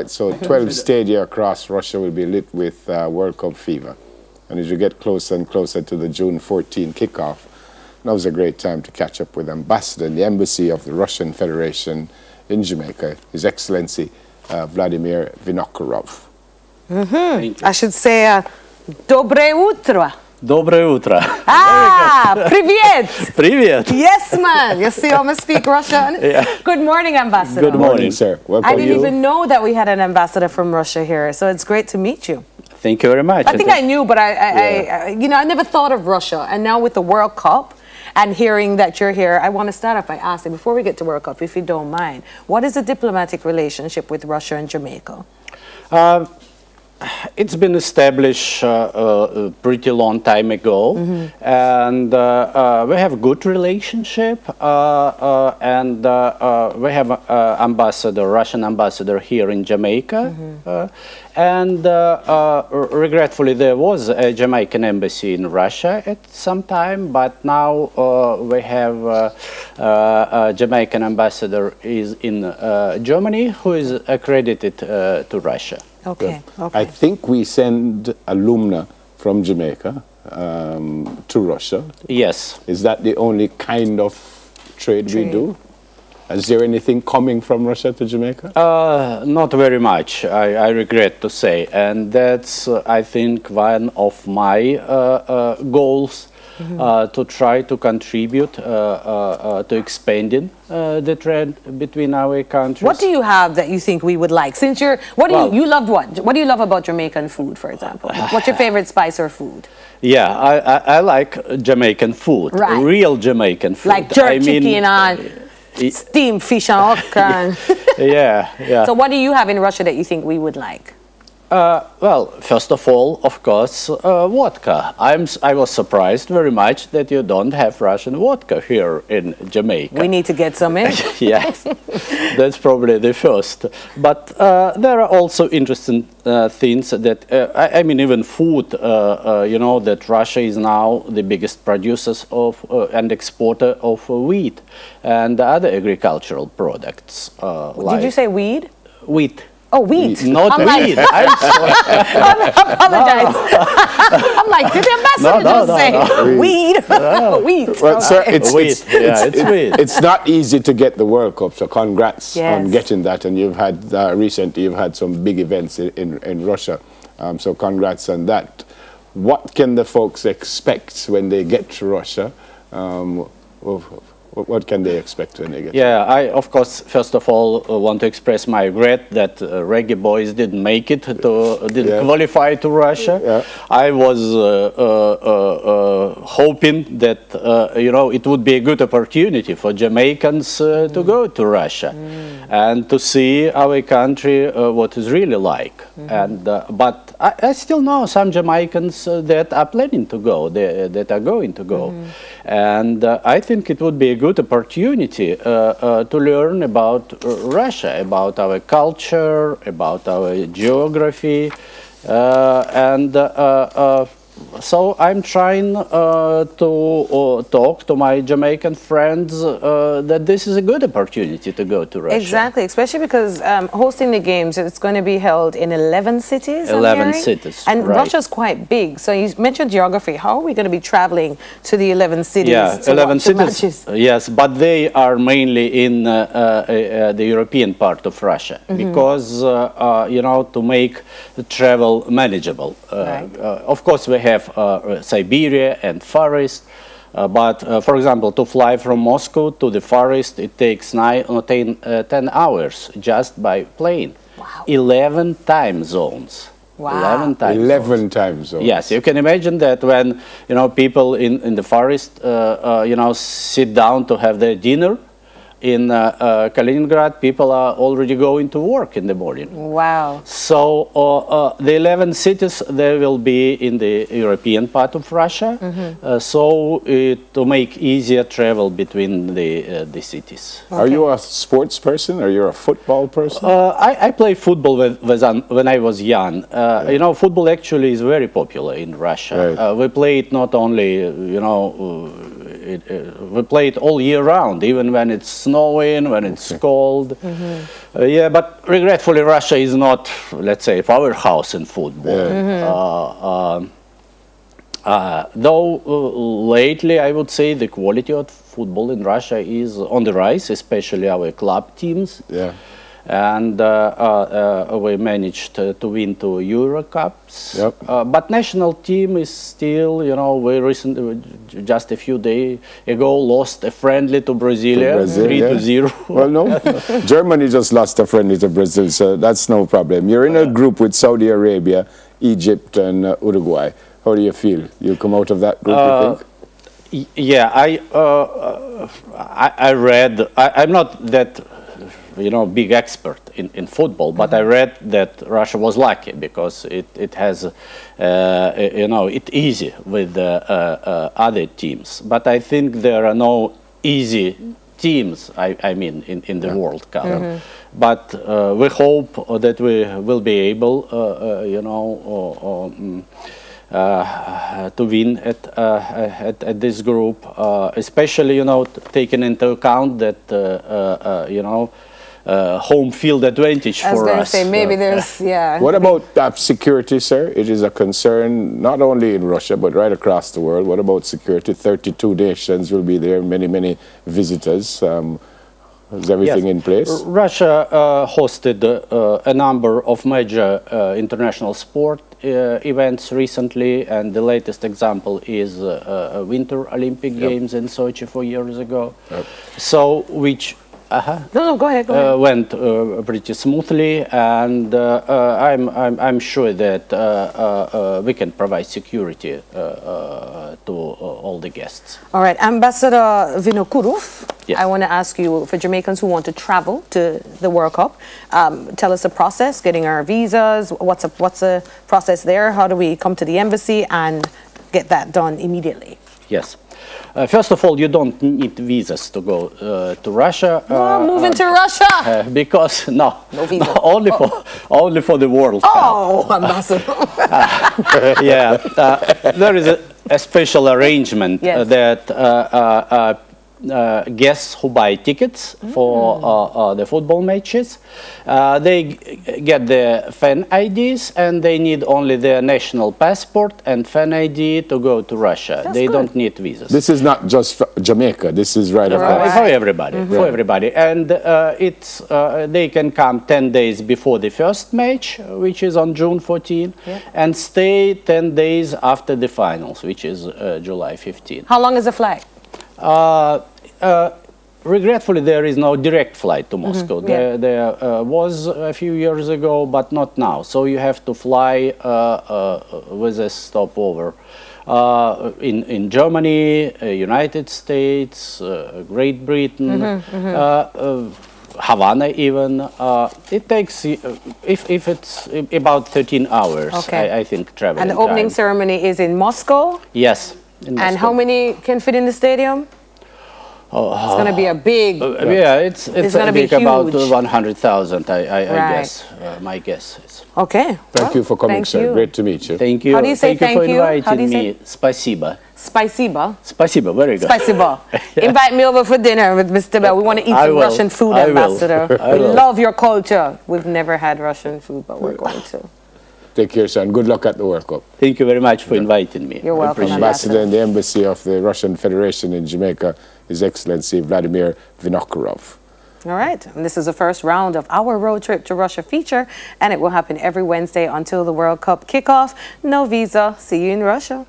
right? So 12 stadia across Russia will be lit with World Cup fever. And as you get closer and closer to the June 14 kickoff, now is a great time to catch up with Ambassador in the Embassy of the Russian Federation in Jamaica, His Excellency Vladimir Vinokurov. I should say, Dobre utro. Доброе утро. Привет. Привет. Yes, man. You see how I speak Russian? Yeah. Good morning, Ambassador. Good morning, sir. Welcome. I didn't even know that we had an ambassador from Russia here, so it's great to meet you. Thank you very much. I think I knew, but I never thought of Russia. And now with the World Cup and hearing that you're here, I want to start off by asking, before we get to World Cup, if you don't mind, what is the diplomatic relationship with Russia and Jamaica? It's been established a pretty long time ago, and we have a good relationship, and we have Russian ambassador here in Jamaica, and regretfully there was a Jamaican embassy in Russia at some time, but now we have a Jamaican ambassador is in Germany who is accredited to Russia. Okay. I think we send alumna from Jamaica to Russia. Yes. Is that the only kind of trade we do? Is there anything coming from Russia to Jamaica? Not very much, I regret to say. And that's, I think, one of my goals, to try to contribute to expanding the trade between our countries. What do you have that you think we would like? Since you loved what? What do you love about Jamaican food, for example? What's your favorite spice or food? Yeah, I like Jamaican food, real Jamaican food. Like jerk chicken and steamed fish and okra. Yeah. So what do you have in Russia that you think we would like? Well, first of all, of course, vodka. I was surprised very much that you don't have Russian vodka here in Jamaica. We need to get some in. Yes, that's probably the first. But there are also interesting things that, I mean, even food, you know, that Russia is now the biggest producers of and exporter of wheat and other agricultural products. Did you say weed? Wheat. Oh, wheat. Not weed. I apologize. I'm like, did the ambassador just say weed? Wheat. Well, sir, it's wheat. It's not easy to get the World Cup, so congrats on getting that. And you've had, recently, you've had some big events in Russia. So congrats on that. What can the folks expect when they get to Russia? What can they expect when they get there? I, of course, first of all, want to express my regret that Reggae Boys didn't make it, didn't qualify to Russia. I was hoping that, you know, it would be a good opportunity for Jamaicans to go to Russia and to see our country, what it's really like. And, but I still know some Jamaicans that are planning to go, that are going to go. And I think it would be a good opportunity to learn about Russia, about our culture, about our geography, and so I'm trying to talk to my Jamaican friends that this is a good opportunity to go to Russia. Exactly, especially because hosting the games, it's going to be held in 11 cities. 11 cities, and Russia's quite big. So you mentioned geography. How are we going to be traveling to the 11 cities? Yeah, 11 cities. Yes, but they are mainly in the European part of Russia because you know, to make the travel manageable. Of course, we have Siberia and Far East, but for example, to fly from Moscow to the Far East, it takes 10 hours just by plane. Wow. 11 time zones. Wow. 11 time zones. Yes, you can imagine that when, you know, people in the Far East, you know, sit down to have their dinner. In Kaliningrad, people are already going to work in the morning. Wow. So the 11 cities, they will be in the European part of Russia, so to make easier travel between the cities. Okay. Are you a sports person? Are you a football person? I played football when I was young. You know, football actually is very popular in Russia. We play it not only, you know, we play it all year round, even when it's snowing, when it's cold. Yeah, but regretfully, Russia is not, let's say, a powerhouse in football. Though lately, I would say the quality of football in Russia is on the rise, especially our club teams. Yeah. And we managed to win 2 Euro Cups. Yep. But national team is still, you know, we recently, just a few days ago, lost a friendly to Brazil, 3-0. Well, no, Germany just lost a friendly to Brazil, so that's no problem. You're in a group with Saudi Arabia, Egypt, and Uruguay. How do you feel? You'll come out of that group, you think? Yeah, I read, I'm not that, you know, big expert in football, but I read that Russia was lucky because it has, you know, it's easy with other teams. But I think there are no easy teams, I mean, in the World Cup. But we hope that we will be able, you know, to win at this group, especially, you know, taking into account that, you know, home field advantage for us. I was going to say, maybe there's, What about security, sir? It is a concern not only in Russia, but right across the world. What about security? 32 nations will be there, many visitors. Is everything in place? Russia hosted a number of major international sport events recently, and the latest example is Winter Olympic Games in Sochi 4 years ago. So, which No, go ahead. went pretty smoothly, and I'm sure that we can provide security to all the guests. All right, Ambassador Vinokurov, Yes. I want to ask you, for Jamaicans who want to travel to the World Cup, tell us the process, getting our visas, what's the process there? How do we come to the embassy and get that done immediately? Yes. First of all, you don't need visas to go to Russia. Moving to Russia! Because no visa. Only for the World Cup. Oh, Ambassador. Yeah, there is a special arrangement that guests who buy tickets for the football matches, they get the fan IDs, and they need only their national passport and fan ID to go to Russia. They don't need visas. This is not just for Jamaica. This is right across. For everybody, for everybody, and it's they can come 10 days before the first match, which is on June 14, and stay 10 days after the finals, which is July 15. How long is the flight? Regretfully, there is no direct flight to Moscow. There was a few years ago, but not now. So you have to fly with a stopover in Germany, United States, Great Britain, Havana even. It takes, if it's about 13 hours, I think, traveling. And the opening ceremony is in Moscow? Yes. And how many can fit in the stadium? It's going to be a big... yeah, it's going to be huge. About 100,000, I guess. My guess is. Okay. Thank you for coming, sir. Great to meet you. Thank you. How do you say thank you? For inviting me. Spasiba. Spasiba? Spasiba, very good. Spasiba. Invite me over for dinner with Mr. Bell. We want to eat some Russian food, Ambassador. We love your culture. We've never had Russian food, but we're going to. Take care, son. Good luck at the World Cup. Thank you very much for inviting me. You're welcome, Ambassador in the Embassy of the Russian Federation in Jamaica, His Excellency Vladimir Vinokurov. All right. And this is the first round of our road trip to Russia feature, and it will happen every Wednesday until the World Cup kickoff. No visa. See you in Russia.